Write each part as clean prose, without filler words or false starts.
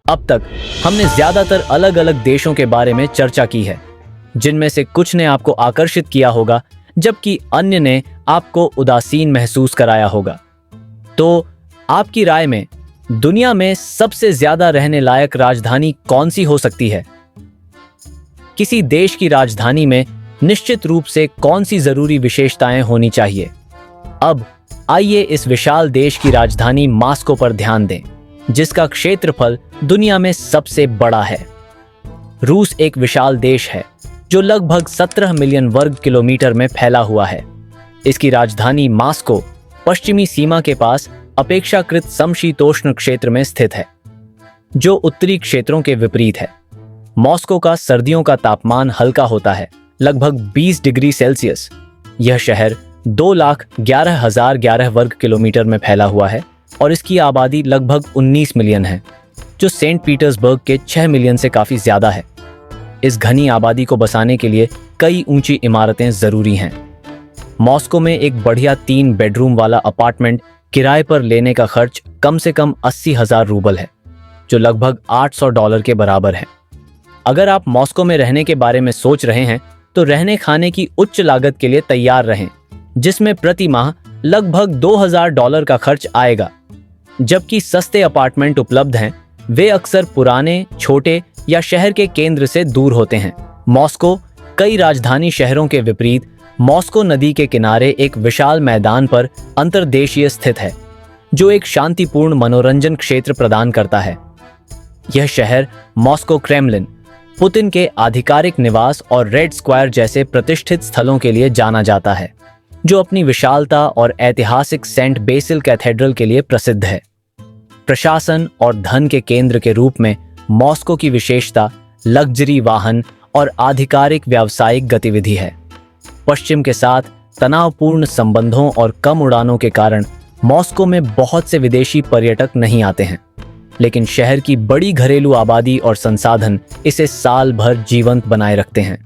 अब तक हमने ज्यादातर अलग अलग देशों के बारे में चर्चा की है, जिनमें से कुछ ने आपको आकर्षित किया होगा जबकि अन्य ने आपको उदासीन महसूस कराया होगा। तो आपकी राय में दुनिया में सबसे ज्यादा रहने लायक राजधानी कौन सी हो सकती है? किसी देश की राजधानी में निश्चित रूप से कौन सी जरूरी विशेषताएं होनी चाहिए? अब आइए इस विशाल देश की राजधानी मॉस्को पर ध्यान दें, जिसका क्षेत्रफल दुनिया में सबसे बड़ा है। रूस एक विशाल देश है जो लगभग 17 मिलियन वर्ग किलोमीटर में फैला हुआ है। इसकी राजधानी मॉस्को पश्चिमी सीमा के पास अपेक्षाकृत समशीतोष्ण क्षेत्र में स्थित है, जो उत्तरी क्षेत्रों के विपरीत है। मॉस्को का सर्दियों का तापमान हल्का होता है, लगभग 20 डिग्री सेल्सियस। यह शहर 2,11,011 वर्ग किलोमीटर में फैला हुआ है और इसकी आबादी लगभग 19 मिलियन है, जो सेंट पीटर्सबर्ग के 6 मिलियन से काफ़ी ज़्यादा है। इस घनी आबादी को बसाने के लिए कई ऊंची इमारतें ज़रूरी हैं। मॉस्को में एक बढ़िया 3 बेडरूम वाला अपार्टमेंट किराए पर लेने का खर्च कम से कम 80,000 रूबल है, जो लगभग $800 के बराबर है। अगर आप मॉस्को में रहने के बारे में सोच रहे हैं तो रहने खाने की उच्च लागत के लिए तैयार रहें, जिसमें प्रति माह लगभग $2,000 का खर्च आएगा। जबकि सस्ते अपार्टमेंट उपलब्ध हैं, वे अक्सर पुराने, छोटे या शहर के केंद्र से दूर होते हैं। मॉस्को कई राजधानी शहरों के विपरीत मॉस्को नदी के किनारे एक विशाल मैदान पर अंतर्देशीय स्थित है, जो एक शांतिपूर्ण मनोरंजन क्षेत्र प्रदान करता है। यह शहर मॉस्को क्रेमलिन, पुतिन के आधिकारिक निवास और रेड स्क्वायर जैसे प्रतिष्ठित स्थलों के लिए जाना जाता है, जो अपनी विशालता और ऐतिहासिक सेंट बेसिल कैथेड्रल के लिए प्रसिद्ध है। प्रशासन और धन के केंद्र के रूप में मॉस्को की विशेषता लग्जरी वाहन और आधिकारिक व्यावसायिक गतिविधि है। पश्चिम के साथ तनावपूर्ण संबंधों और कम उड़ानों के कारण मॉस्को में बहुत से विदेशी पर्यटक नहीं आते हैं, लेकिन शहर की बड़ी घरेलू आबादी और संसाधन इसे साल भर जीवंत बनाए रखते हैं।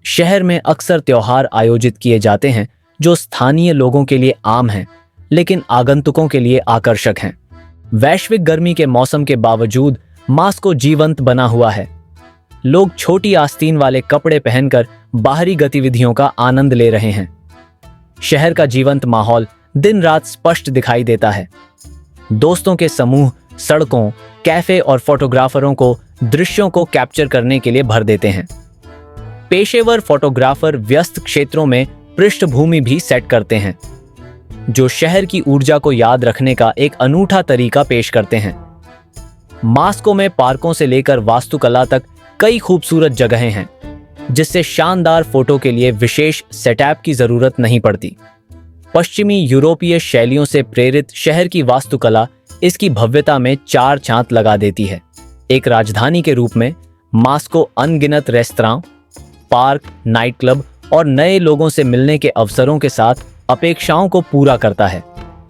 शहर में अक्सर त्योहार आयोजित किए जाते हैं जो स्थानीय लोगों के लिए आम हैं, लेकिन आगंतुकों के लिए आकर्षक हैं। वैश्विक गर्मी के मौसम के बावजूद मॉस्को जीवंत बना हुआ है। लोग छोटी आस्तीन वाले कपड़े पहनकर बाहरी गतिविधियों का आनंद ले रहे हैं। शहर का जीवंत माहौल दिन रात स्पष्ट दिखाई देता है। दोस्तों के समूह सड़कों, कैफे और फोटोग्राफरों को दृश्यों को कैप्चर करने के लिए भर देते हैं। पेशेवर फोटोग्राफर व्यस्त क्षेत्रों में पृष्ठभूमि भी सेट करते हैं, जो शहर की ऊर्जा को याद रखने का एक अनूठा तरीका पेश करते हैं। मॉस्को में पार्कों से लेकर वास्तुकला तक कई खूबसूरत जगहें हैं, जिससे शानदार फोटो के लिए विशेष सेटअप की जरूरत नहीं पड़ती। पश्चिमी यूरोपीय शैलियों से प्रेरित शहर की वास्तुकला इसकी भव्यता में चार चांद लगा देती है। एक राजधानी के रूप में मॉस्को अनगिनत रेस्तरां, पार्क, नाइट क्लब और नए लोगों से मिलने के अवसरों के साथ अपेक्षाओं को पूरा करता है,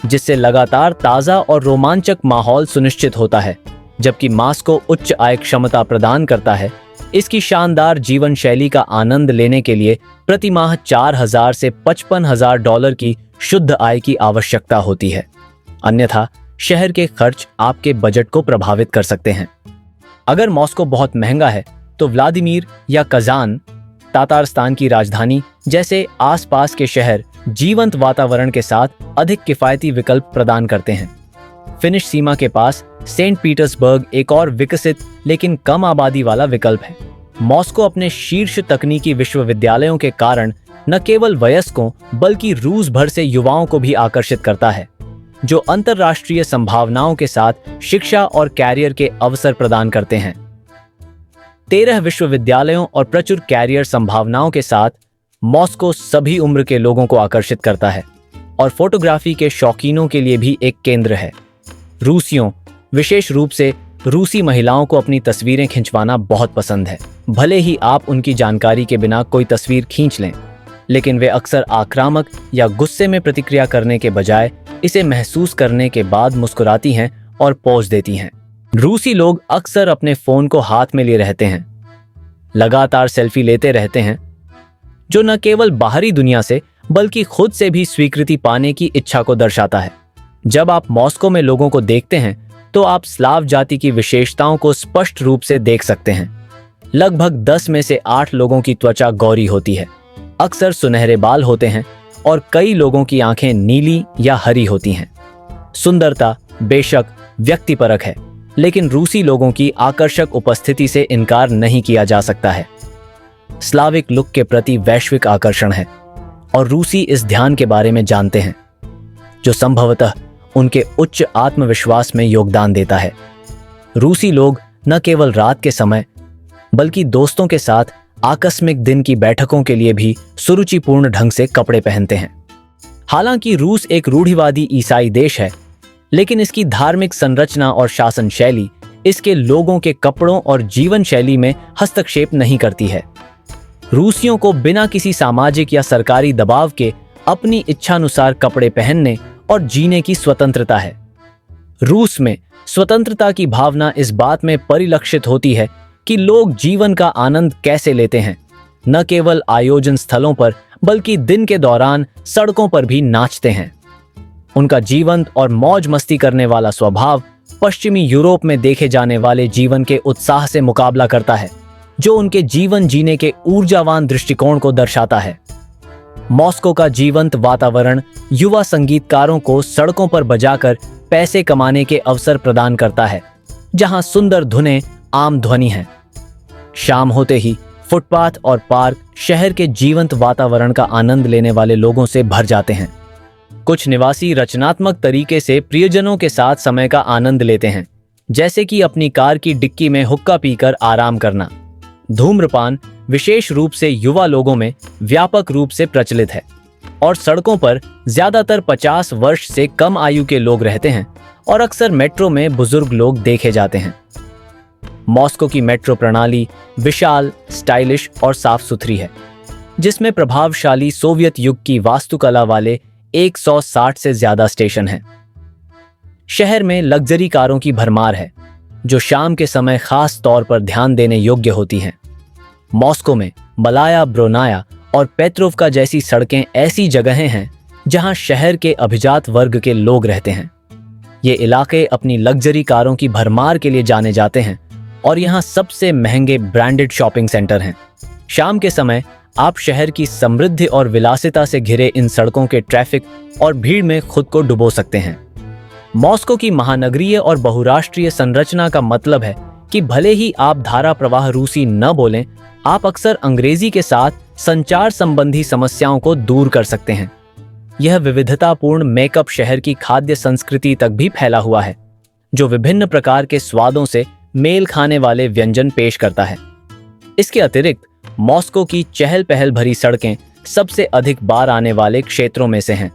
जिससे लगातार ताज़ा और रोमांचक माहौल सुनिश्चित होता है। जबकि मॉस्को उच्च आय क्षमता प्रदान करता है, इसकी शानदार जीवन शैली का आनंद लेने के लिए प्रति माह 4,000 से $55,000 की शुद्ध आय की आवश्यकता होती है। अन्यथा शहर के खर्च आपके बजट को प्रभावित कर सकते हैं। अगर मॉस्को बहुत महंगा है तो व्लादिमीर या कजान, तातारस्तान की राजधानी जैसे आसपास के शहर जीवंत वातावरण के साथ अधिक किफायती विकल्प प्रदान करते हैं। फिनिश सीमा के पास सेंट पीटर्सबर्ग एक और विकसित लेकिन कम आबादी वाला विकल्प है। मॉस्को अपने शीर्ष तकनीकी विश्वविद्यालयों के कारण न केवल वयस्कों बल्कि रूस भर से युवाओं को भी आकर्षित करता है, जो अंतर्राष्ट्रीय संभावनाओं के साथ शिक्षा और कैरियर के अवसर प्रदान करते हैं। 13 विश्वविद्यालयों और प्रचुर कैरियर संभावनाओं के साथ मॉस्को सभी उम्र के लोगों को आकर्षित करता है और फोटोग्राफी के शौकीनों के लिए भी एक केंद्र है। रूसियों, विशेष रूप से रूसी महिलाओं को अपनी तस्वीरें खिंचवाना बहुत पसंद है। भले ही आप उनकी जानकारी के बिना कोई तस्वीर खींच लें, लेकिन वे अक्सर आक्रामक या गुस्से में प्रतिक्रिया करने के बजाय इसे महसूस करने के बाद मुस्कुराती हैं और पोज देती हैं। रूसी लोग अक्सर अपने फोन को हाथ में लिए रहते हैं, लगातार सेल्फी लेते रहते हैं, जो न केवल बाहरी दुनिया से बल्कि खुद से भी स्वीकृति पाने की इच्छा को दर्शाता है। जब आप मॉस्को में लोगों को देखते हैं तो आप स्लाव जाति की विशेषताओं को स्पष्ट रूप से देख सकते हैं। लगभग 10 में से 8 लोगों की त्वचा गौरी होती है, अक्सर सुनहरे बाल होते हैं और कई लोगों की आंखें नीली या हरी होती हैं। सुंदरता बेशक व्यक्तिपरक है, लेकिन रूसी लोगों की आकर्षक उपस्थिति से इनकार नहीं किया जा सकता है। स्लाविक लुक के प्रति वैश्विक आकर्षण है और रूसी इस ध्यान के बारे में जानते हैं, जो संभवतः उनके उच्च आत्मविश्वास में योगदान देता है। रूसी लोग न केवल रात के समय बल्कि दोस्तों के साथ आकस्मिक दिन की बैठकों के लिए भी सुरुचिपूर्ण ढंग से कपड़े पहनते हैं। हालांकि रूस एक रूढ़िवादी ईसाई देश है, लेकिन इसकी धार्मिक संरचना और शासन शैली इसके लोगों के कपड़ों और जीवन शैली में हस्तक्षेप नहीं करती है। रूसियों को बिना किसी सामाजिक या सरकारी दबाव के अपनी इच्छानुसार कपड़े पहनने और जीने की स्वतंत्रता है। रूस में स्वतंत्रता की भावना इस बात में परिलक्षित होती है कि लोग जीवन का आनंद कैसे लेते हैं, न केवल आयोजन स्थलों पर बल्कि दिन के दौरान सड़कों पर भी नाचते हैं। उनका जीवंत और मौज मस्ती करने वाला स्वभाव पश्चिमी यूरोप में देखे जाने वाले जीवन के उत्साह से मुकाबला करता है, जो उनके जीवन जीने के ऊर्जावान दृष्टिकोण को दर्शाता है। मॉस्को का जीवंत वातावरण युवा संगीतकारों को सड़कों पर बजाकर पैसे कमाने के अवसर प्रदान करता है, जहां सुंदर धुनें आम ध्वनि हैं। शाम होते ही फुटपाथ और पार्क शहर के जीवंत वातावरण का आनंद लेने वाले लोगों से भर जाते हैं। कुछ निवासी रचनात्मक तरीके से प्रियजनों के साथ समय का आनंद लेते हैं, जैसे कि अपनी कार की डिक्की में हुक्का पीकर आराम करना। धूम्रपान विशेष रूप से युवा लोगों में व्यापक रूप से प्रचलित है और सड़कों पर ज्यादातर 50 वर्ष से कम आयु के लोग रहते हैं और अक्सर मेट्रो में बुजुर्ग लोग देखे जाते हैं। मॉस्को की मेट्रो प्रणाली विशाल, स्टाइलिश और साफ सुथरी है, जिसमें प्रभावशाली सोवियत युग की वास्तुकला वाले 160 से ज्यादा स्टेशन हैं। शहर में लग्जरी कारों की भरमार है, जो शाम के समय खास तौर पर ध्यान देने योग्य होती हैं। मॉस्को में मलाया, ब्रोनाया और पेट्रोवका जैसी सड़कें ऐसी जगहें हैं जहां शहर के अभिजात वर्ग के लोग रहते हैं। ये इलाके अपनी लग्जरी कारों की भरमार के लिए जाने जाते हैं और यहाँ सबसे महंगे ब्रांडेड शॉपिंग सेंटर हैं। शाम के समय आप शहर की समृद्धि और विलासिता से घिरे इन सड़कों के ट्रैफिक और भीड़ में खुद को डुबो सकते हैं। मॉस्को की महानगरीय और बहुराष्ट्रीय संरचना का मतलब है कि भले ही आप धारा प्रवाह रूसी न बोलें, आप अक्सर अंग्रेजी के साथ संचार संबंधी समस्याओं को दूर कर सकते हैं। यह विविधतापूर्ण मेकअप शहर की खाद्य संस्कृति तक भी फैला हुआ है, जो विभिन्न प्रकार के स्वादों से मेल खाने वाले व्यंजन पेश करता है। इसके अतिरिक्त मॉस्को की चहल पहल भरी सड़कें सबसे अधिक बार आने वाले क्षेत्रों में से हैं,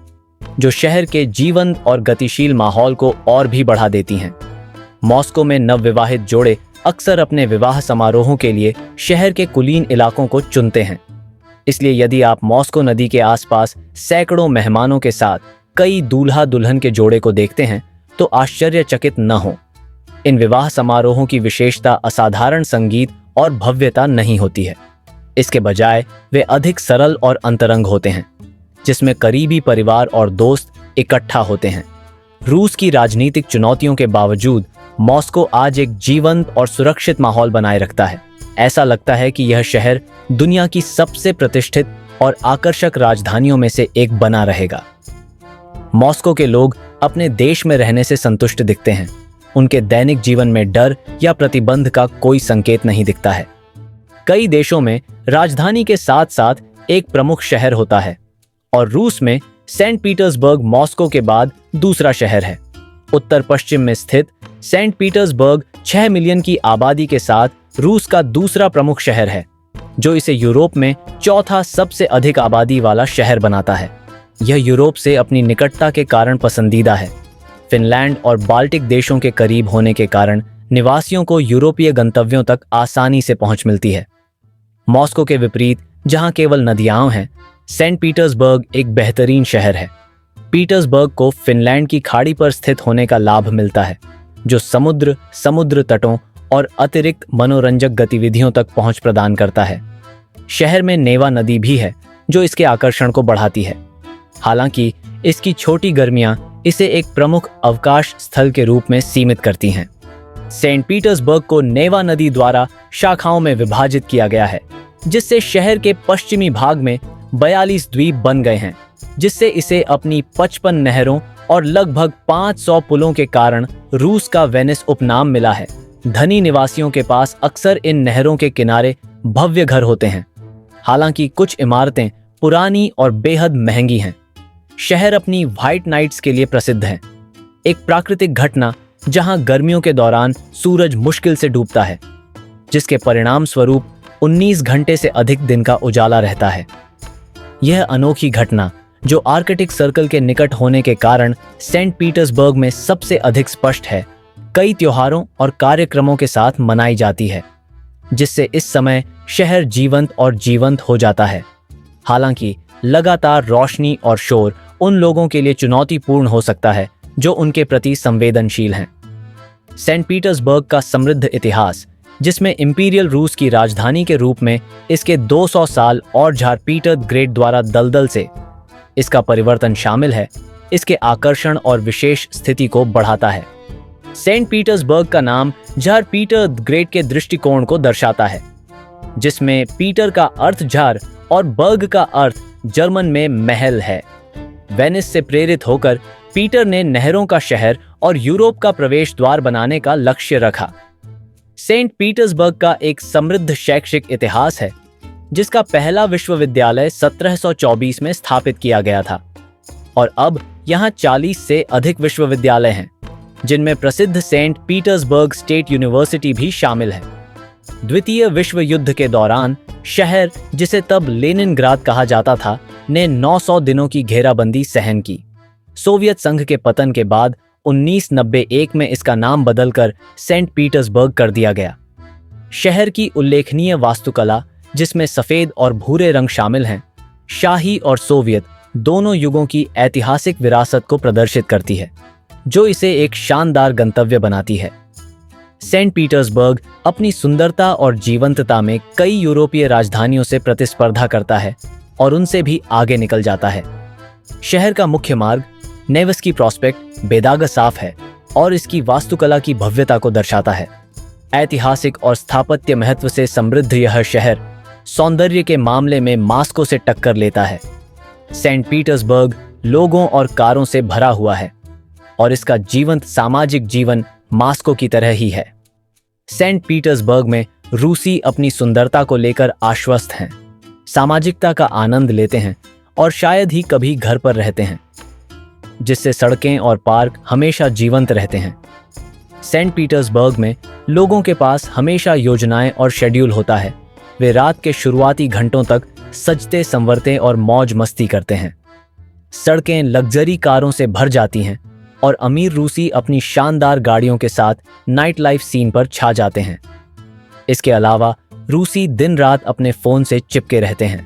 जो शहर के जीवंत और गतिशील माहौल को और भी बढ़ा देती हैं। मॉस्को में नवविवाहित जोड़े अक्सर अपने विवाह समारोहों के लिए शहर के कुलीन इलाकों को चुनते हैं। इसलिए यदि आप मॉस्को नदी के आसपास सैकड़ों मेहमानों के साथ कई दूल्हा दुल्हन के जोड़े को देखते हैं, तो आश्चर्यचकित न हो। इन विवाह समारोहों की विशेषता असाधारण संगीत और भव्यता नहीं होती है। इसके बजाय वे अधिक सरल और अंतरंग होते हैं, जिसमें करीबी परिवार और दोस्त इकट्ठा होते हैं। रूस की राजनीतिक चुनौतियों के बावजूद मॉस्को आज एक जीवंत और सुरक्षित माहौल बनाए रखता है। ऐसा लगता है कि यह शहर दुनिया की सबसे प्रतिष्ठित और आकर्षक राजधानियों में से एक बना रहेगा। मॉस्को के लोग अपने देश में रहने से संतुष्ट दिखते हैं। उनके दैनिक जीवन में डर या प्रतिबंध का कोई संकेत नहीं दिखता है। कई देशों में राजधानी के साथ साथ एक प्रमुख शहर होता है और रूस में सेंट पीटर्सबर्ग मॉस्को के बाद दूसरा शहर है। उत्तर पश्चिम में स्थित सेंट पीटर्सबर्ग 6 मिलियन की आबादी के साथ रूस का दूसरा प्रमुख शहर है, जो इसे यूरोप में चौथा सबसे अधिक आबादी वाला शहर बनाता है। यह यूरोप से अपनी निकटता के कारण पसंदीदा है। फिनलैंड और बाल्टिक देशों के करीब होने के कारण निवासियों को यूरोपीय गंतव्यों तक आसानी से पहुंच मिलती है। मॉस्को के विपरीत, जहां केवल नदियां हैं, सेंट पीटर्सबर्ग एक बेहतरीन शहर है। पीटर्सबर्ग को फिनलैंड की खाड़ी पर स्थित होने का लाभ मिलता है, जो समुद्र तटों और अतिरिक्त मनोरंजक गतिविधियों तक पहुंच प्रदान करता है। शहर में नेवा नदी भी है, जो इसके आकर्षण को बढ़ाती है। हालांकि इसकी छोटी गर्मियां इसे एक प्रमुख अवकाश स्थल के रूप में सीमित करती हैं। सेंट पीटर्सबर्ग को नेवा नदी द्वारा शाखाओं में विभाजित किया गया है, जिससे शहर के पश्चिमी भाग में 42 द्वीप बन गए हैं, जिससे इसे अपनी 55 नहरों और लगभग 500 पुलों के कारण रूस का वेनिस उपनाम मिला है। धनी निवासियों के पास अक्सर इन नहरों के किनारे भव्य घर होते हैं। हालांकि कुछ इमारतें पुरानी और बेहद महंगी हैं। शहर अपनी व्हाइट नाइट्स के लिए प्रसिद्ध है, एक प्राकृतिक घटना जहां गर्मियों के दौरान सूरज मुश्किल से डूबता है, जिसके परिणाम स्वरूप 19 घंटे से अधिक दिन का उजाला रहता है। यह अनोखी घटना, जो आर्कटिक सर्कल के निकट होने के कारण सेंट पीटर्सबर्ग में सबसे अधिक स्पष्ट है, कई त्योहारों और कार्यक्रमों के साथ मनाई जाती है, जिससे इस समय शहर जीवंत हो जाता है। हालांकि लगातार रोशनी और शोर उन लोगों के लिए चुनौतीपूर्ण हो सकता है जो उनके प्रति संवेदनशील हैं। सेंट पीटर्सबर्ग का समृद्ध इतिहास, जिसमें इंपीरियल रूस की राजधानी के रूप में इसके 200 साल और जार पीटर द ग्रेट द्वारा दलदल से इसका परिवर्तन शामिल है, इसके आकर्षण और विशेष स्थिति को बढ़ाता है। सेंट पीटर्सबर्ग का नाम जार पीटर द ग्रेट के दृष्टिकोण को दर्शाता है, जिसमें पीटर का अर्थ जार और बर्ग का अर्थ जर्मन में महल है। वेनिस से प्रेरित होकर पीटर ने नहरों का शहर और यूरोप का प्रवेश द्वार बनाने का लक्ष्य रखा। सेंट पीटर्सबर्ग का एक समृद्ध शैक्षिक इतिहास है, जिसका पहला विश्वविद्यालय 1724 में स्थापित किया गया था, और अब यहाँ 40 से अधिक विश्वविद्यालय हैं, जिनमें प्रसिद्ध सेंट पीटर्सबर्ग स्टेट यूनिवर्सिटी भी शामिल है। द्वितीय विश्व युद्ध के दौरान शहर, जिसे तब लेनिनग्राद कहा जाता था, ने 900 दिनों की घेराबंदी सहन की। सोवियत संघ के पतन के बाद 1991 में इसका नाम बदलकर सेंट पीटर्सबर्ग कर दिया गया। शहर की उल्लेखनीय वास्तुकला, जिसमें सफेद और भूरे रंग शामिल हैं, शाही और सोवियत दोनों युगों की ऐतिहासिक विरासत को प्रदर्शित करती है, जो इसे एक शानदार गंतव्य बनाती है। सेंट पीटर्सबर्ग अपनी सुंदरता और जीवंतता में कई यूरोपीय राजधानियों से प्रतिस्पर्धा करता है और उनसे भी आगे निकल जाता है। शहर का मुख्य मार्ग नेवस्की प्रॉस्पेक्ट बेदाग साफ है और इसकी वास्तुकला की भव्यता को दर्शाता है। ऐतिहासिक और स्थापत्य महत्व से समृद्ध यह शहर सौंदर्य के मामले में मास्को से टक्कर लेता है। सेंट पीटर्सबर्ग लोगों और कारों से भरा हुआ है और इसका जीवंत सामाजिक जीवन मास्को की तरह ही है। सेंट पीटर्सबर्ग में रूसी अपनी सुंदरता को लेकर आश्वस्त हैं, सामाजिकता का आनंद लेते हैं और शायद ही कभी घर पर रहते हैं, जिससे सड़कें और पार्क हमेशा जीवंत रहते हैं। सेंट पीटर्सबर्ग में लोगों के पास हमेशा योजनाएं और शेड्यूल होता है। वे रात के शुरुआती घंटों तक सजते संवरते और मौज मस्ती करते हैं। सड़कें लग्जरी कारों से भर जाती हैं और अमीर रूसी अपनी शानदार गाड़ियों के साथ नाइट लाइफ सीन पर छा जाते हैं। इसके अलावा रूसी दिन रात अपने फोन से चिपके रहते हैं।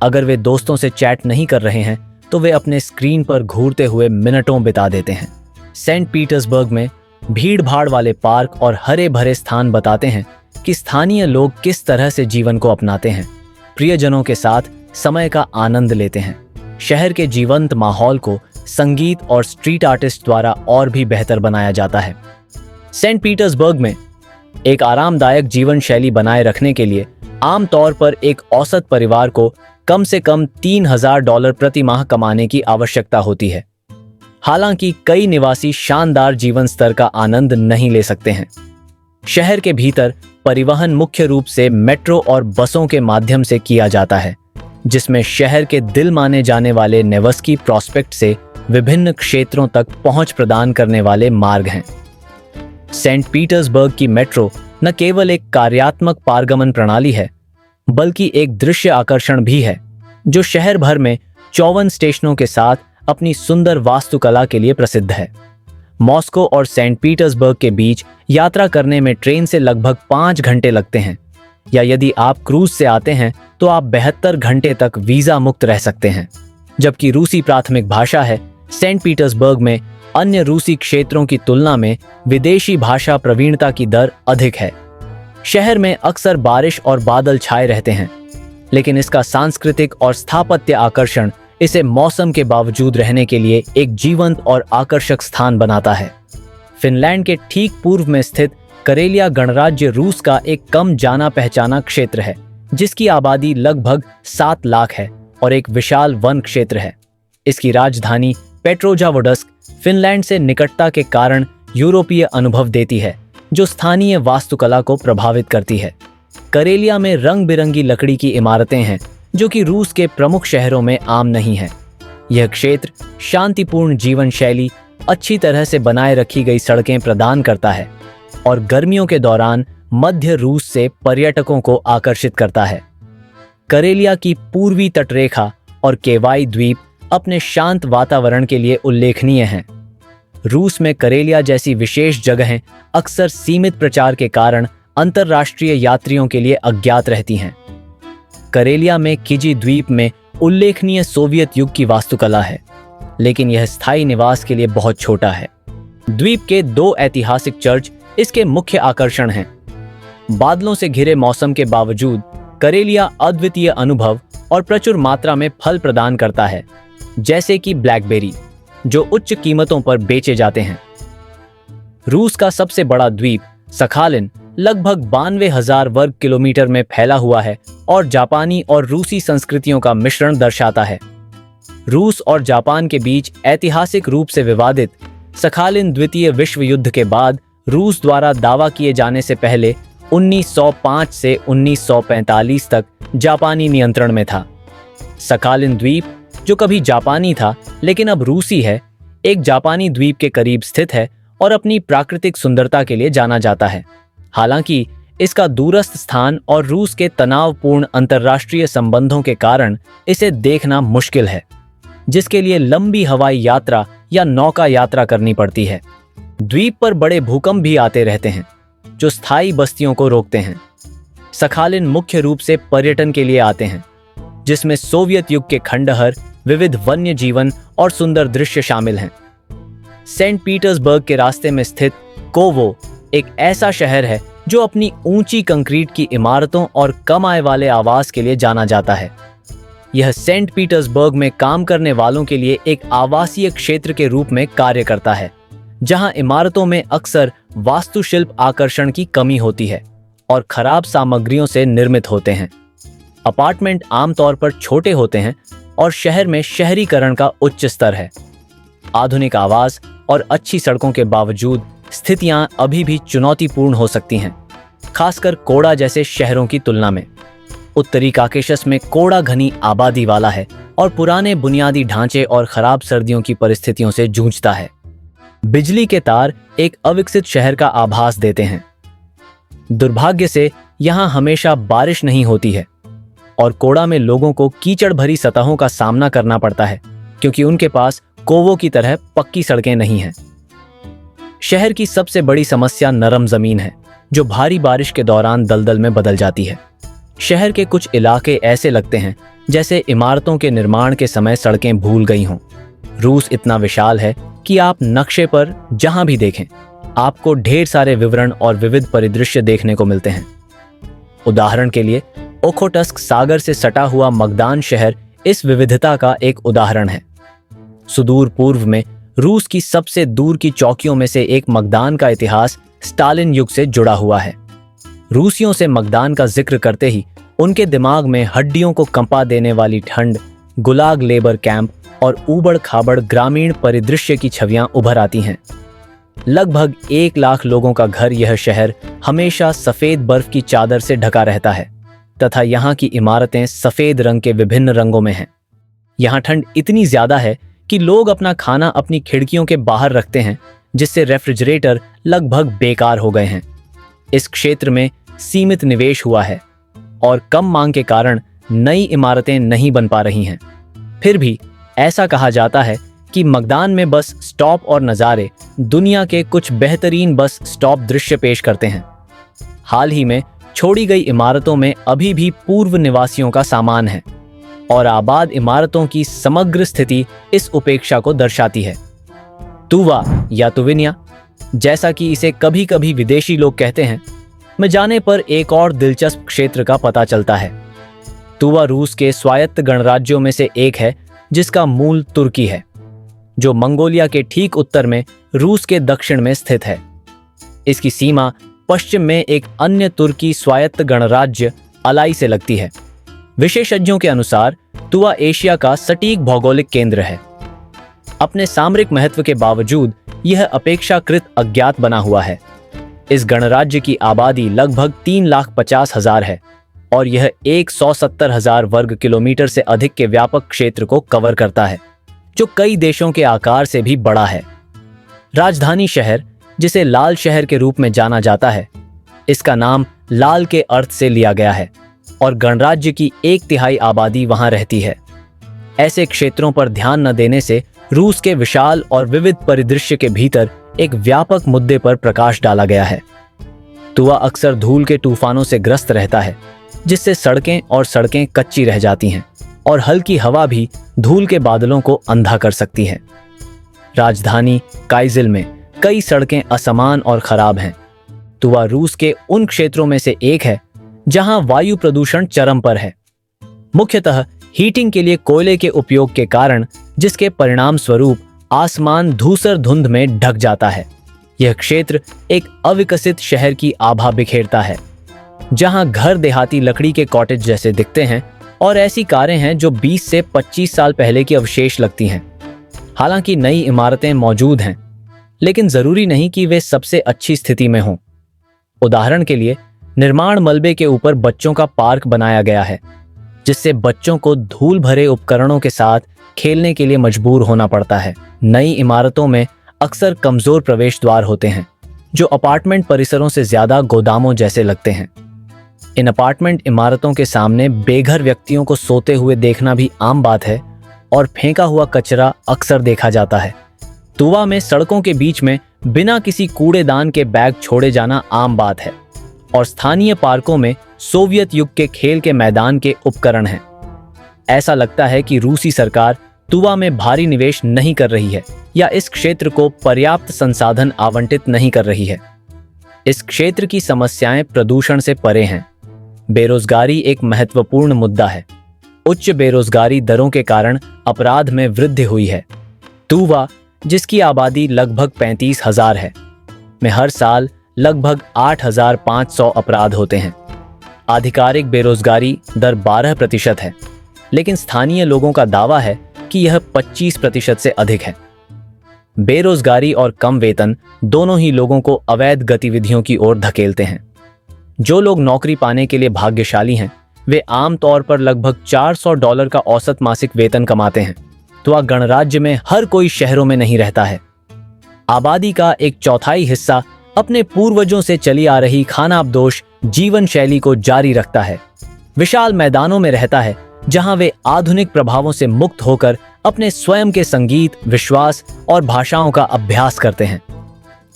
अगर वे दोस्तों से चैट नहीं कर रहे हैं तो वे अपने स्क्रीन पर घूरते हुए मिनटों बिता देते हैं। सेंट पीटर्सबर्ग में भीड़ भाड़ वाले पार्क और हरे भरे स्थान बताते हैं कि स्थानीय लोग किस तरह से जीवन को अपनाते हैं, प्रियजनों के साथ समय का आनंद लेते हैं। शहर के जीवंत माहौल को संगीत और स्ट्रीट आर्टिस्ट द्वारा और भी बेहतर बनाया जाता है। सेंट पीटर्सबर्ग में एक आरामदायक जीवन शैली बनाए रखने के लिए आमतौर पर एक औसत परिवार को कम से कम $3000 प्रति माह कमाने की आवश्यकता होती है। हालांकि कई निवासी शानदार जीवन स्तर का आनंद नहीं ले सकते हैं। शहर के भीतर परिवहन मुख्य रूप से मेट्रो और बसों के माध्यम से किया जाता है, जिसमें शहर के दिल माने जाने वाले नेवस्की प्रॉस्पेक्ट से विभिन्न क्षेत्रों तक पहुंच प्रदान करने वाले मार्ग हैं। सेंट पीटर्सबर्ग की मेट्रो न केवल एक कार्यात्मक पारगमन प्रणाली है, बल्कि एक दृश्य आकर्षण भी है, जो शहर भर में 54 स्टेशनों के साथ अपनी सुंदर वास्तुकला के लिए प्रसिद्ध है। मॉस्को और सेंट पीटर्सबर्ग के बीच यात्रा करने में ट्रेन से लगभग 5 घंटे लगते हैं, या यदि आप क्रूज से आते हैं तो आप 72 घंटे तक वीजा मुक्त रह सकते हैं। जबकि रूसी प्राथमिक भाषा है, सेंट पीटर्सबर्ग में अन्य रूसी क्षेत्रों की तुलना में विदेशी भाषा प्रवीणता की दर अधिक है। शहर में अक्सर बारिश और बादल छाए रहते हैं, लेकिन इसका सांस्कृतिक और स्थापत्य आकर्षण इसे मौसम के बावजूद रहने के लिए एक जीवंत और आकर्षक स्थान बनाता है। फिनलैंड के ठीक पूर्व में स्थित करेलिया गणराज्य रूस का एक कम जाना पहचाना क्षेत्र है, जिसकी आबादी लगभग 7 लाख है और एक विशाल वन क्षेत्र है। इसकी राजधानी पेट्रोजावोडस्क फिनलैंड से निकटता के कारण यूरोपीय अनुभव देती है, जो स्थानीय वास्तुकला को प्रभावित करती है। करेलिया में रंग बिरंगी लकड़ी की इमारतें हैं, जो कि रूस के प्रमुख शहरों में आम नहीं है। यह क्षेत्र शांतिपूर्ण जीवन शैली, अच्छी तरह से बनाए रखी गई सड़कें प्रदान करता है और गर्मियों के दौरान मध्य रूस से पर्यटकों को आकर्षित करता है। करेलिया की पूर्वी तटरेखा और केवाई द्वीप अपने शांत वातावरण के लिए उल्लेखनीय हैं। रूस में करेलिया जैसी विशेष जगहें अक्सर सीमित प्रचार के कारण अंतर्राष्ट्रीय यात्रियों के लिए अज्ञात रहती हैं। करेलिया में किजी द्वीप में उल्लेखनीय सोवियत युग की वास्तुकला है, लेकिन यह स्थायी निवास के लिए बहुत छोटा है। द्वीप के 2 ऐतिहासिक चर्च इसके मुख्य आकर्षण हैं। बादलों से घिरे मौसम के बावजूद करेलिया अद्वितीय अनुभव और प्रचुर मात्रा में फल प्रदान करता है, जैसे कि ब्लैकबेरी, जो उच्च कीमतों पर बेचे जाते हैं। रूस का सबसे बड़ा द्वीप सखालिन लगभग 92,000 वर्ग किलोमीटर में फैला हुआ है और जापानी और रूसी संस्कृतियों का मिश्रण दर्शाता है। रूस और जापान के बीच ऐतिहासिक रूप से विवादित सखालिन द्वितीय विश्व युद्ध के बाद रूस द्वारा दावा किए जाने से पहले 1905 से 1945 तक जापानी नियंत्रण में था। सखालिन द्वीप, जो कभी जापानी था लेकिन अब रूसी है, एक जापानी द्वीप के करीब स्थित है और अपनी प्राकृतिक सुंदरता के लिए जाना जाता है। हालांकि इसका दूरस्थ स्थान और रूस के तनावपूर्ण अंतर्राष्ट्रीय संबंधों के कारण इसे देखना मुश्किल है, जिसके लिए लंबी हवाई यात्रा या नौका यात्रा करनी पड़ती है। द्वीप पर बड़े भूकंप भी आते रहते हैं, जो स्थायी बस्तियों को रोकते हैं। सखालिन मुख्य रूप से पर्यटन के लिए आते हैं, जिसमें सोवियत युग के खंडहर, विविध वन्य जीवन और सुंदर दृश्य शामिल हैं। सेंट पीटर्सबर्ग के रास्ते में स्थित कोवो एक ऐसा शहर है जो अपनी ऊंची कंक्रीट की इमारतों और कम आय वाले आवास के लिए जाना जाता है। यह सेंट पीटर्सबर्ग में काम करने वालों के लिए एक आवासीय क्षेत्र के रूप में कार्य करता है, जहां इमारतों में अक्सर वास्तुशिल्प आकर्षण की कमी होती है और खराब सामग्रियों से निर्मित होते हैं। अपार्टमेंट आमतौर पर छोटे होते हैं और शहर में शहरीकरण का उच्च स्तर है। आधुनिक आवास और अच्छी सड़कों के बावजूद स्थितियां अभी भी चुनौतीपूर्ण हो सकती हैं, खासकर कोड़ा जैसे शहरों की तुलना में। उत्तरी काकेशस में कोड़ा घनी आबादी वाला है और पुराने बुनियादी ढांचे और खराब सर्दियों की परिस्थितियों से जूझता है। बिजली के तार एक अविकसित शहर का आभास देते हैं। दुर्भाग्य से यहां हमेशा बारिश नहीं होती है और कोड़ा में लोगों को कीचड़ भरी सतहों का सामना करना पड़ता है, क्योंकि उनके पास कोवो की तरह पक्की सड़कें नहीं हैं। शहर की सबसे बड़ी समस्या नरम जमीन है, जो भारी बारिश के दौरान दलदल में बदल जाती है। शहर के कुछ इलाके ऐसे लगते हैं जैसे इमारतों के निर्माण के समय सड़कें भूल गई हों। रूस इतना विशाल है कि आप नक्शे पर जहां भी देखें, आपको ढेर सारे विवरण और विविध परिदृश्य देखने को मिलते हैं। उदाहरण के लिए ओखोटस्क सागर से सटा हुआ मगदान शहर इस विविधता का एक उदाहरण है। सुदूर पूर्व में रूस की सबसे दूर की चौकियों में से एक मगदान का इतिहास स्टालिन युग से जुड़ा हुआ है। रूसियों से मगदान का जिक्र करते ही उनके दिमाग में हड्डियों को कंपा देने वाली ठंड, गुलाग लेबर कैंप और ऊबड़ खाबड़ ग्रामीण परिदृश्य की छवियां उभर आती हैं। लगभग 1 लाख लोगों का घर यह शहर हमेशा सफेद बर्फ की चादर से ढका रहता है तथा यहाँ की इमारतें सफेद रंग के विभिन्न रंगों में हैं। यहाँ ठंड इतनी ज्यादा है कि लोग अपना खाना अपनी खिड़कियों के बाहर रखते हैं, जिससे रेफ्रिजरेटर लगभग बेकार हो गए हैं। इस क्षेत्र में सीमित निवेश हुआ है और कम मांग के कारण नई इमारतें नहीं बन पा रही हैं। फिर भी ऐसा कहा जाता है कि मगदान में बस स्टॉप और नज़ारे दुनिया के कुछ बेहतरीन बस स्टॉप दृश्य पेश करते हैं। हाल ही में छोड़ी गई इमारतों में अभी भी पूर्व निवासियों का सामान है और आबाद इमारतों की समग्र स्थिति इस उपेक्षा को दर्शाती है। तुवा या तुविनिया, जैसा कि इसे कभी कभी विदेशी लोग कहते हैं, में जाने पर एक और दिलचस्प क्षेत्र का पता चलता है। तुवा रूस के स्वायत्त गणराज्यों में से एक है, जिसका मूल तुर्की है, जो मंगोलिया के ठीक उत्तर में रूस के दक्षिण में स्थित है। इसकी सीमा पश्चिम में एक अन्य तुर्की स्वायत्त गणराज्य अलाई से लगती है। विशेषज्ञों के अनुसार तुवा एशिया का सटीक भौगोलिक केंद्र है। अपने सामरिक महत्व के बावजूद यह अपेक्षाकृत अज्ञात बना हुआ है। इस गणराज्य की आबादी लगभग 3,50,000 है और यह 170,000 वर्ग किलोमीटर से अधिक के व्यापक क्षेत्र को कवर करता है, जो कई देशों के आकार से भी बड़ा है। राजधानी शहर, जिसे लाल शहर के रूप में जाना जाता है, इसका नाम लाल के अर्थ से लिया गया है और गणराज्य की 1/3 आबादी वहां रहती है। ऐसे क्षेत्रों पर ध्यान न देने से रूस के विशाल और विविध परिदृश्य के भीतर एक व्यापक मुद्दे पर प्रकाश डाला गया है। तुवा अक्सर धूल के तूफानों से ग्रस्त रहता है, जिससे सड़कें कच्ची रह जाती हैं और हल्की हवा भी धूल के बादलों को अंधा कर सकती है। राजधानी काइजिल में कई सड़कें असमान और खराब हैं। तुवा रूस के उन क्षेत्रों में से एक है जहां वायु प्रदूषण चरम पर है, मुख्यतः हीटिंग के लिए कोयले के उपयोग के कारण, जिसके परिणाम स्वरूप आसमान धूसर धुंध में ढक जाता है। यह क्षेत्र एक अविकसित शहर की आभा बिखेरता है, जहां घर देहाती लकड़ी के कॉटेज जैसे दिखते हैं और ऐसी कारें हैं जो 20 से 25 साल पहले की अवशेष लगती हैं। हालांकि नई इमारतें मौजूद हैं, लेकिन जरूरी नहीं कि वे सबसे अच्छी स्थिति में हों। उदाहरण के लिए, निर्माण मलबे के ऊपर बच्चों का पार्क बनाया गया है, जिससे बच्चों को धूल भरे उपकरणों के साथ खेलने के लिए मजबूर होना पड़ता है। नई इमारतों में अक्सर कमजोर प्रवेश द्वार होते हैं, जो अपार्टमेंट परिसरों से ज्यादा गोदामों जैसे लगते हैं। इन अपार्टमेंट इमारतों के सामने बेघर व्यक्तियों को सोते हुए देखना भी आम बात है और फेंका हुआ कचरा अक्सर देखा जाता है। तुवा में सड़कों के बीच में बिना किसी कूड़ेदान के बैग छोड़े जाना आम बात है और स्थानीय पार्कों में सोवियत युग के खेल के मैदान के उपकरण हैं। ऐसा लगता है कि रूसी सरकार तुवा में भारी निवेश नहीं कर रही है या इस क्षेत्र को पर्याप्त संसाधन आवंटित नहीं कर रही है। इस क्षेत्र की समस्याएं प्रदूषण से परे हैं। बेरोजगारी एक महत्वपूर्ण मुद्दा है। उच्च बेरोजगारी दरों के कारण अपराध में वृद्धि हुई है। तुवा, जिसकी आबादी लगभग 35,000 है, में हर साल लगभग 8,500 अपराध होते हैं। आधिकारिक बेरोजगारी दर 12% है, लेकिन स्थानीय लोगों का दावा है कि यह 25% से अधिक है। बेरोजगारी और कम वेतन दोनों ही लोगों को अवैध गतिविधियों की ओर धकेलते हैं। जो लोग नौकरी पाने के लिए भाग्यशाली हैं, वे आमतौर पर लगभग $400 का औसत मासिक वेतन कमाते हैं। तो गणराज्य में हर कोई शहरों में नहीं रहता है। आबादी का 1/4 हिस्सा अपने पूर्वजों से चली आ रही खानाबदोश जीवन शैली को जारी रखता है। विशाल मैदानों में रहता है, जहां वे आधुनिक प्रभावों से मुक्त होकर अपने स्वयं के संगीत, विश्वास और भाषाओं का अभ्यास करते हैं।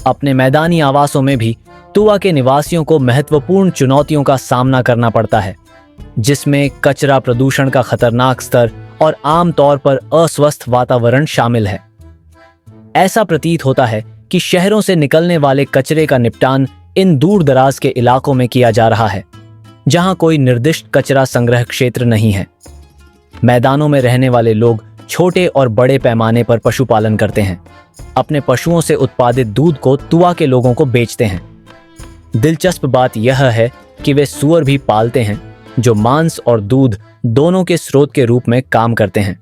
अपने मैदानी आवासों में भी तुवा के निवासियों को महत्वपूर्ण चुनौतियों का सामना करना पड़ता है, जिसमें कचरा प्रदूषण का खतरनाक स्तर और आमतौर पर अस्वस्थ वातावरण शामिल है। ऐसा प्रतीत होता है कि शहरों से निकलने वाले कचरे का निपटान इन दूर दराज के इलाकों में किया जा रहा है, जहां कोई निर्दिष्ट कचरा संग्रह क्षेत्र नहीं है। मैदानों में रहने वाले लोग छोटे और बड़े पैमाने पर पशुपालन करते हैं। अपने पशुओं से उत्पादित दूध को तुवा के लोगों को बेचते हैं। दिलचस्प बात यह है कि वे सूअर भी पालते हैं, जो मांस और दूध दोनों के स्रोत के रूप में काम करते हैं।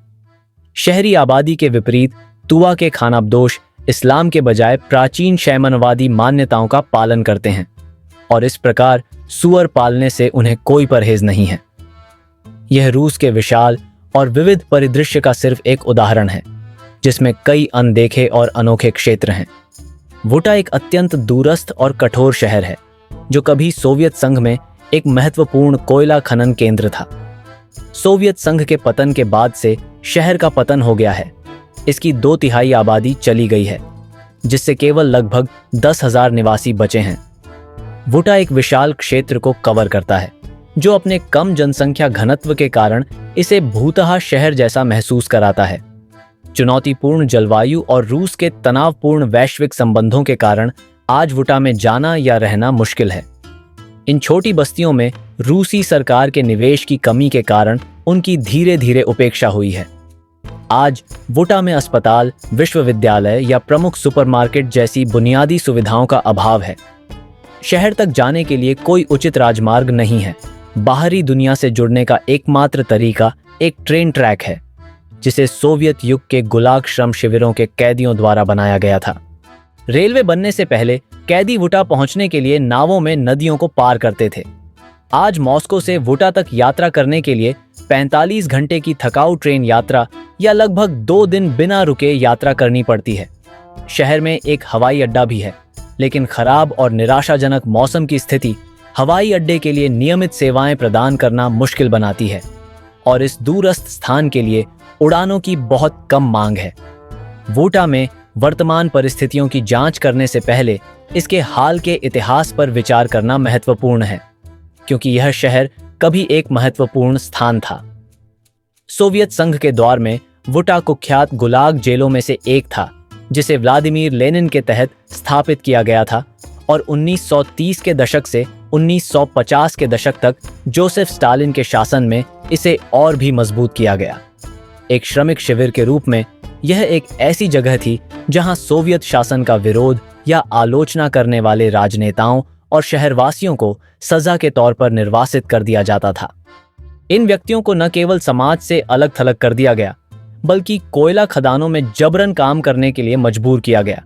शहरी आबादी के विपरीत तुवा के खानाबदोश इस्लाम के बजाय प्राचीन शैमनवादी मान्यताओं का पालन करते हैं और इस प्रकार सूअर पालने से उन्हें कोई परहेज नहीं है। यह रूस के विशाल और विविध परिदृश्य का सिर्फ एक उदाहरण है, जिसमें कई अनदेखे और अनोखे क्षेत्र हैं। वुटा एक अत्यंत दूरस्थ और कठोर शहर है, जो कभी सोवियत संघ में एक महत्वपूर्ण कोयला खनन केंद्र था। सोवियत संघ के पतन के बाद से शहर का पतन हो गया है। इसकी 2/3 आबादी चली गई है, जिससे केवल लगभग 10,000 निवासी बचे हैं। वुटा एक विशाल क्षेत्र को कवर करता है, जो अपने कम जनसंख्या घनत्व के कारण इसे भूतहा शहर जैसा महसूस कराता है। चुनौतीपूर्ण जलवायु और रूस के तनावपूर्ण वैश्विक संबंधों के कारण आज वुटा में जाना या रहना मुश्किल है। इन छोटी बस्तियों में रूसी सरकार के निवेश की कमी के कारण उनकी धीरे धीरे उपेक्षा हुई है। आज वुटा में अस्पताल, विश्वविद्यालय या प्रमुख सुपरमार्केट जैसी बुनियादी सुविधाओं का अभाव है। शहर तक जाने के लिए कोई उचित राजमार्ग नहीं है। बाहरी दुनिया से जुड़ने का एकमात्र तरीका एक ट्रेन ट्रैक है, जिसे सोवियत युग के गुलाग श्रम शिविरों के कैदियों द्वारा बनाया गया था। रेलवे बनने से पहले कैदी वुटा पहुंचने के लिए नावों में नदियों को पार करते थे। आज मॉस्को से वुटा तक यात्रा करने के लिए 45 घंटे की थकाऊ ट्रेन यात्रा या लगभग 2 दिन बिना रुके यात्रा करनी पड़ती है। शहर में एक हवाई अड्डा भी है, लेकिन खराब और निराशाजनक मौसम की स्थिति हवाई अड्डे के लिए नियमित सेवाएं प्रदान करना मुश्किल बनाती है और इस दूरस्थ स्थान के लिए उड़ानों की बहुत कम मांग है। वुटा में वर्तमान परिस्थितियों की जांच करने से पहले इसके हाल के इतिहास पर विचार करना महत्वपूर्ण है, क्योंकि यह शहर कभी एक महत्वपूर्ण स्थान था। सोवियत संघ के दौर में वुटा कुख्यात गुलाग जेलों में से एक था, जिसे व्लादिमीर लेनिन के तहत स्थापित किया गया था और 1930 के दशक से 1950 के दशक तक जोसेफ स्टालिन के शासन में इसे और भी मजबूत किया गया। एक श्रमिक शिविर के रूप में यह एक ऐसी जगह थी जहां सोवियत शासन का विरोध या आलोचना करने वाले राजनेताओं और शहरवासियों को सजा के तौर पर निर्वासित कर दिया जाता था। इन व्यक्तियों को न केवल समाज से अलग थलग कर दिया गया, बल्कि कोयला खदानों में जबरन काम करने के लिए मजबूर किया गया,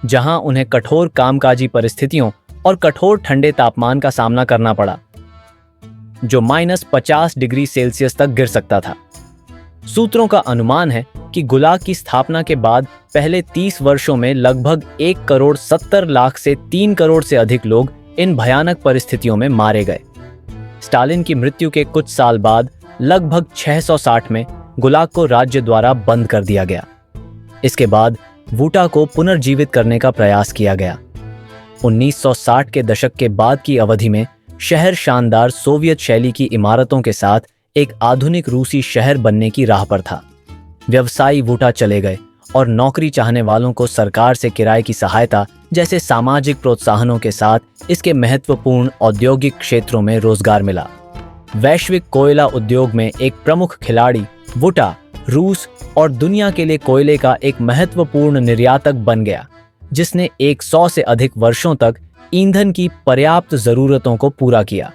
जहां उन्हें कठोर कामकाजी परिस्थितियों और कठोर ठंडे तापमान का सामना करना पड़ा, जो -50 डिग्री सेल्सियस तक गिर सकता था। सूत्रों का अनुमान है कि गुलाग की स्थापना के बाद पहले 30 वर्षों में लगभग 1,70,00,000 से 3 करोड़ से अधिक लोग इन भयानक परिस्थितियों में मारे गए। स्टालिन की मृत्यु के कुछ साल बाद लगभग 660 में गुलाग को राज्य द्वारा बंद कर दिया गया। इसके बाद वुटा को पुनर्जीवित करने का प्रयास किया गया। 1960 के दशक के बाद की अवधि में शहर शानदार सोवियत शैली की इमारतों के साथ एक आधुनिक रूसी शहर बनने की राह पर था। व्यवसायी वुटा चले गए और नौकरी चाहने वालों को सरकार से किराए की सहायता जैसे सामाजिक प्रोत्साहनों के साथ इसके महत्वपूर्ण औद्योगिक क्षेत्रों में रोजगार मिला। वैश्विक कोयला उद्योग में एक प्रमुख खिलाड़ी वुटा रूस और दुनिया के लिए कोयले का एक महत्वपूर्ण निर्यातक बन गया, जिसने 100 से अधिक वर्षों तक ईंधन की पर्याप्त जरूरतों को पूरा किया।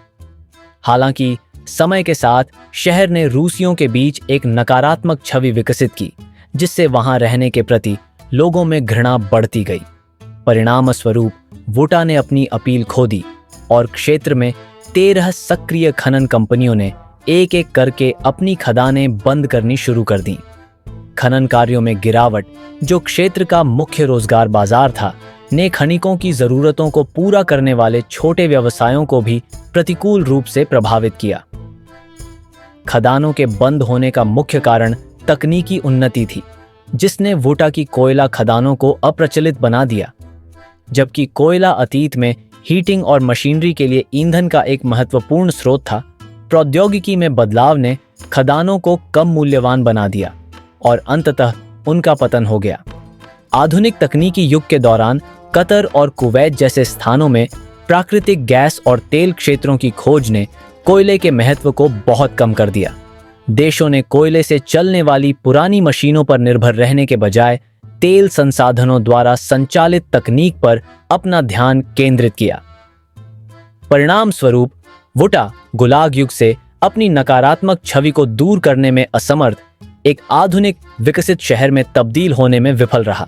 हालांकि समय के साथ शहर ने रूसियों के बीच एक नकारात्मक छवि विकसित की, जिससे वहां रहने के प्रति लोगों में घृणा बढ़ती गई। परिणाम स्वरूप वुटा ने अपनी अपील खो दी और क्षेत्र में 13 सक्रिय खनन कंपनियों ने एक एक करके अपनी खदानें बंद करनी शुरू कर दी। खनन कार्यों में गिरावट, जो क्षेत्र का मुख्य रोजगार बाजार था, ने खनिकों की जरूरतों को पूरा करने वाले छोटे व्यवसायों को भी प्रतिकूल रूप से प्रभावित किया। खदानों के बंद होने का मुख्य कारण तकनीकी उन्नति थी, जिसने वुटा की कोयला खदानों को अप्रचलित बना दिया। जबकि कोयला अतीत में हीटिंग और मशीनरी के लिए ईंधन का एक महत्वपूर्ण स्रोत था, प्रौद्योगिकी में बदलाव ने खदानों को कम मूल्यवान बना दिया और अंततः उनका पतन हो गया। आधुनिक तकनीकी युग के दौरान कतर और कुवैत जैसे स्थानों में प्राकृतिक गैस और तेल क्षेत्रों की खोज ने कोयले के महत्व को बहुत कम कर दिया। देशों ने कोयले से चलने वाली पुरानी मशीनों पर निर्भर रहने के बजाय तेल संसाधनों द्वारा संचालित तकनीक पर अपना ध्यान केंद्रित किया। परिणाम स्वरूप वुटा गुलाग युग से अपनी नकारात्मक छवि को दूर करने में असमर्थ एक आधुनिक विकसित शहर में तब्दील होने में विफल रहा।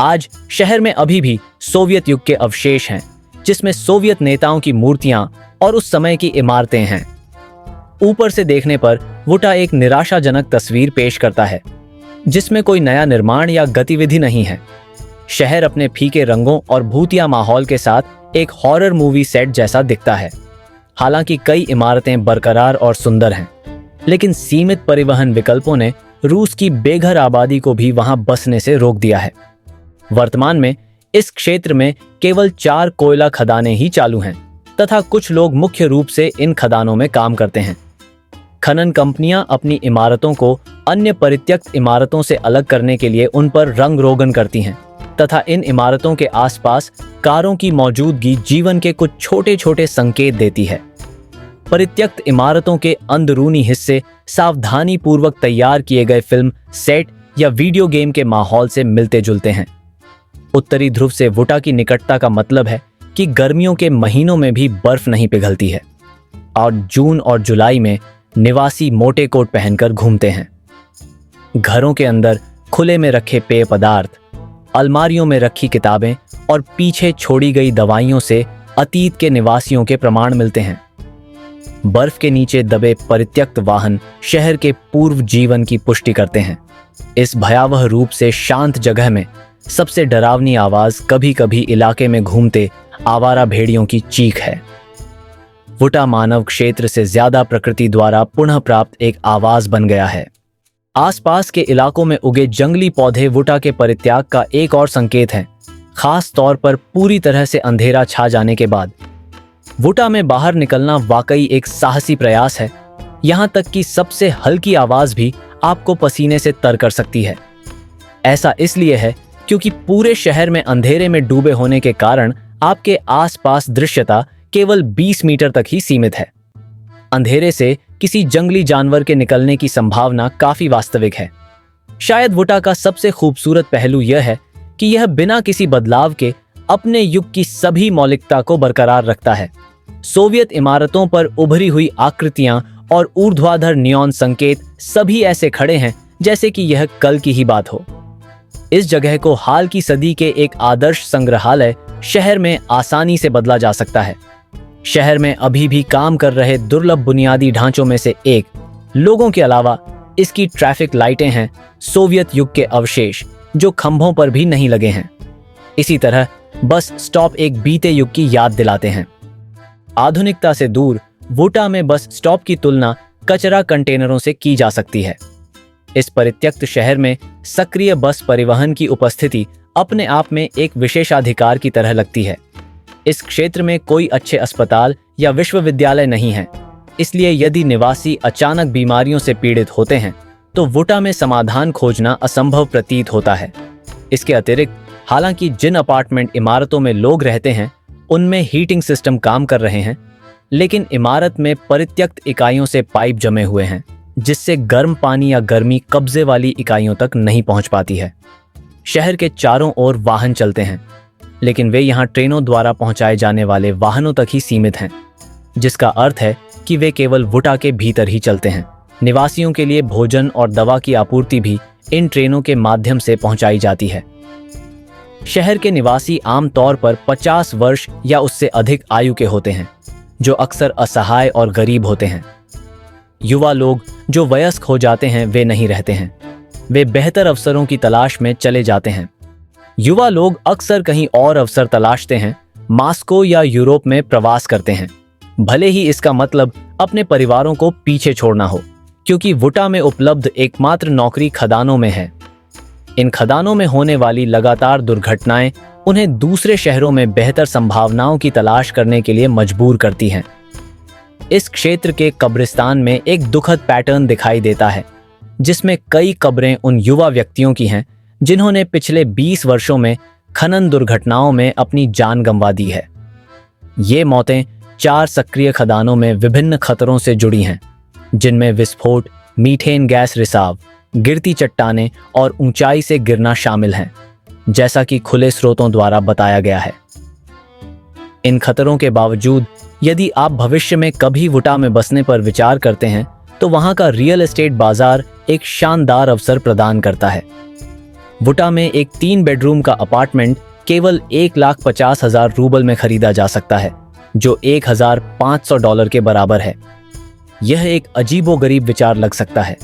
आज शहर में अभी भी सोवियत युग के अवशेष हैं, जिसमें सोवियत नेताओं की मूर्तियां और उस समय की इमारतें हैं। ऊपर से देखने पर वुटा एक निराशाजनक तस्वीर पेश करता है, जिसमें कोई नया निर्माण या गतिविधि नहीं है। शहर अपने फीके रंगों और भूतिया माहौल के साथ एक हॉरर मूवी सेट जैसा दिखता है। हालांकि कई इमारतें बरकरार और सुंदर हैं, लेकिन सीमित परिवहन विकल्पों ने रूस की बेघर आबादी को भी वहां बसने से रोक दिया है। वर्तमान में इस क्षेत्र में केवल 4 कोयला खदानें ही चालू हैं, तथा कुछ लोग मुख्य रूप से इन खदानों में काम करते हैं। खनन कंपनियां अपनी इमारतों को अन्य परित्यक्त इमारतों से अलग करने के लिए उन पर रंग रोगन करती हैं, तथा इन इमारतों के आसपास कारों की मौजूदगी जीवन के कुछ छोटे छोटे संकेत देती है। परित्यक्त इमारतों के अंदरूनी हिस्से सावधानी पूर्वक तैयार किए गए फिल्म सेट या वीडियो गेम के माहौल से मिलते जुलते हैं। उत्तरी ध्रुव से वुटा की निकटता का मतलब है कि गर्मियों के महीनों में भी बर्फ नहीं पिघलती है और जून और जुलाई में निवासी मोटे कोट पहनकर घूमते हैं। घरों के अंदर खुले में रखे पेय पदार्थ, अलमारियों में रखी किताबें और पीछे छोड़ी गई दवाइयों से अतीत के निवासियों के प्रमाण मिलते हैं। बर्फ के नीचे दबे परित्यक्त वाहन शहर के पूर्व जीवन की पुष्टि करते हैं। इस भयावह रूप से शांत जगह में सबसे डरावनी आवाज कभी कभी इलाके में घूमते आवारा भेड़ियों की चीख है। वुटा मानव क्षेत्र से ज्यादा प्रकृति द्वारा पुनः प्राप्त एक आवाज बन गया है। आसपास के इलाकों में उगे जंगली पौधे वुटा के परित्याग का एक और संकेत हैं, खास तौर पर पूरी तरह से अंधेरा छा जाने के बाद। वुटा में बाहर निकलना वाकई एक साहसी प्रयास है। यहां तक कि सबसे हल्की आवाज भी आपको पसीने से तर कर सकती है। ऐसा इसलिए है क्योंकि पूरे शहर में अंधेरे में डूबे होने के कारण आपके आसपास दृश्यता केवल 20 मीटर तक ही सीमित है। अंधेरे से किसी जंगली जानवर के निकलने की संभावना काफी वास्तविक है। शायद वुटा का सबसे खूबसूरत पहलू यह है कि यह बिना किसी बदलाव के अपने युग की सभी मौलिकता को बरकरार रखता है। सोवियत इमारतों पर उभरी हुई आकृतियां और ऊर्ध्वाधर नियॉन संकेत सभी ऐसे खड़े हैं जैसे कि यह कल की ही बात हो। इस जगह को हाल की सदी के एक आदर्श संग्रहालय शहर में आसानी से बदला जा सकता है। शहर में अभी भी काम कर रहे दुर्लभ बुनियादी ढांचों में से एक, लोगों के अलावा इसकी ट्रैफिक लाइटें हैं सोवियत युग के अवशेष जो खंभों पर भी नहीं लगे हैं। इसी तरह बस स्टॉप एक बीते युग की याद दिलाते हैं। आधुनिकता से दूर वुटा में बस स्टॉप की तुलना कचरा कंटेनरों से की जा सकती है। इस परित्यक्त शहर में सक्रिय बस परिवहन की उपस्थिति अपने आप में एक विशेषाधिकार की तरह लगती है। इस क्षेत्र में कोई अच्छे अस्पताल या विश्वविद्यालय नहीं है, इसलिए यदि निवासी अचानक बीमारियों से पीड़ित होते हैं तो वुटा में समाधान खोजना असंभव प्रतीत होता है। इसके अतिरिक्त हालांकि जिन अपार्टमेंट इमारतों में लोग रहते हैं उनमें हीटिंग सिस्टम काम कर रहे हैं, लेकिन इमारत में परित्यक्त इकाइयों से पाइप जमे हुए हैं जिससे गर्म पानी या गर्मी कब्जे वाली इकाइयों तक नहीं पहुंच पाती है। शहर के चारों ओर वाहन चलते हैं, लेकिन वे यहाँ ट्रेनों द्वारा पहुंचाए जाने वाले वाहनों तक ही सीमित हैं, जिसका अर्थ है कि वे केवल वुटा के भीतर ही चलते हैं। निवासियों के लिए भोजन और दवा की आपूर्ति भी इन ट्रेनों के माध्यम से पहुंचाई जाती है। शहर के निवासी आमतौर पर 50 वर्ष या उससे अधिक आयु के होते हैं, जो अक्सर असहाय और गरीब होते हैं। युवा लोग जो वयस्क हो जाते हैं वे नहीं रहते हैं, वे बेहतर अवसरों की तलाश में चले जाते हैं। युवा लोग अक्सर कहीं और अवसर तलाशते हैं, मास्को या यूरोप में प्रवास करते हैं, भले ही इसका मतलब अपने परिवारों को पीछे छोड़ना हो, क्योंकि वुटा में उपलब्ध एकमात्र नौकरी खदानों में है। इन खदानों में होने वाली लगातार दुर्घटनाएं उन्हें दूसरे शहरों में बेहतर संभावनाओं की तलाश करने के लिए मजबूर करती हैं। इस क्षेत्र के कब्रिस्तान में एक दुखद पैटर्न दिखाई देता है, जिसमें कई कब्रें उन युवा व्यक्तियों की हैं जिन्होंने पिछले 20 वर्षों में खनन दुर्घटनाओं में अपनी जान गंवा दी है। ये मौतें 4 सक्रिय खदानों में विभिन्न खतरों से जुड़ी हैं, जिनमें विस्फोट, मीथेन गैस रिसाव, गिरती चट्टानें और ऊंचाई से गिरना शामिल हैं, जैसा कि खुले स्रोतों द्वारा बताया गया है। इन खतरों के बावजूद यदि आप भविष्य में कभी वुटा में बसने पर विचार करते हैं तो वहां का रियल एस्टेट बाजार एक शानदार अवसर प्रदान करता है। वुटा में एक 3 बेडरूम का अपार्टमेंट केवल 1,50,000 रूबल में खरीदा जा सकता है, जो $1,500 के बराबर है। यह एक अजीबोगरीब विचार लग सकता है,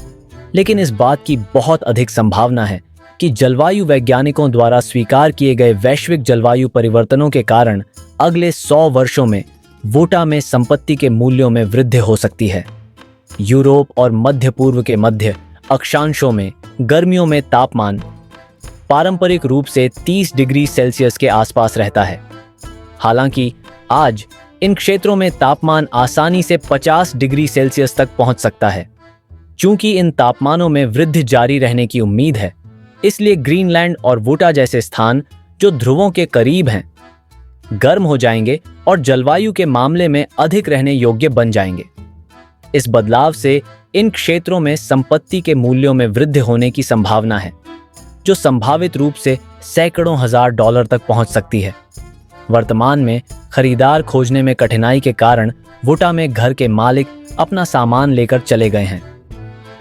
लेकिन इस बात की बहुत अधिक संभावना है कि जलवायु वैज्ञानिकों द्वारा स्वीकार किए गए वैश्विक जलवायु परिवर्तनों के कारण अगले 100 वर्षों में वुटा में संपत्ति के मूल्यों में वृद्धि हो सकती है। यूरोप और मध्य पूर्व के मध्य अक्षांशों में गर्मियों में तापमान पारंपरिक रूप से 30 डिग्री सेल्सियस के आसपास रहता है। हालांकि आज इन क्षेत्रों में तापमान आसानी से 50 डिग्री सेल्सियस तक पहुंच सकता है। चूंकि इन तापमानों में वृद्धि जारी रहने की उम्मीद है, इसलिए ग्रीनलैंड और वुटा जैसे स्थान जो ध्रुवों के करीब हैं, गर्म हो जाएंगे और जलवायु के मामले में अधिक रहने योग्य बन जाएंगे। इस बदलाव से इन क्षेत्रों में संपत्ति के मूल्यों में वृद्धि होने की संभावना है, जो संभावित रूप से सैकड़ों हजार डॉलर तक पहुंच सकती है। वर्तमान में खरीदार खोजने में कठिनाई के कारण वुटा में घर के मालिक अपना सामान लेकर चले गए हैं।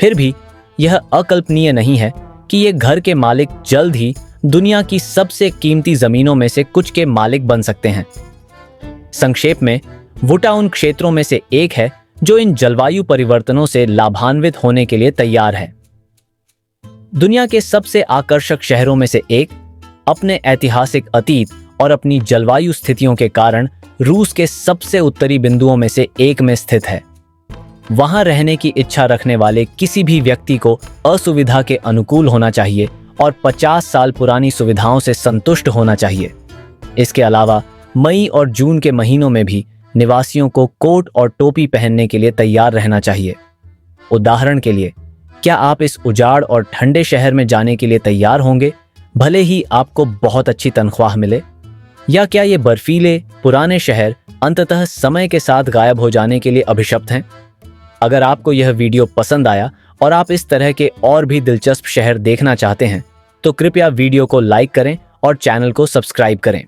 फिर भी यह अकल्पनीय नहीं है कि ये घर के मालिक जल्द ही दुनिया की सबसे कीमती जमीनों में से कुछ के मालिक बन सकते हैं। संक्षेप में, वुटा उन क्षेत्रों में से एक है जो इन जलवायु परिवर्तनों से लाभान्वित होने के लिए तैयार है। दुनिया के सबसे आकर्षक शहरों में से एक, अपने ऐतिहासिक अतीत और अपनी जलवायु स्थितियों के कारण रूस के सबसे उत्तरी बिंदुओं में से एक में स्थित है। वहां रहने की इच्छा रखने वाले किसी भी व्यक्ति को असुविधा के अनुकूल होना चाहिए और 50 साल पुरानी सुविधाओं से संतुष्ट होना चाहिए। इसके अलावा मई और जून के महीनों में भी निवासियों को कोट और टोपी पहनने के लिए तैयार रहना चाहिए। उदाहरण के लिए, क्या आप इस उजाड़ और ठंडे शहर में जाने के लिए तैयार होंगे, भले ही आपको बहुत अच्छी तनख्वाह मिले? या क्या ये बर्फीले पुराने शहर अंततः समय के साथ गायब हो जाने के लिए अभिशप्त हैं? अगर आपको यह वीडियो पसंद आया और आप इस तरह के और भी दिलचस्प शहर देखना चाहते हैं, तो कृपया वीडियो को लाइक करें और चैनल को सब्सक्राइब करें।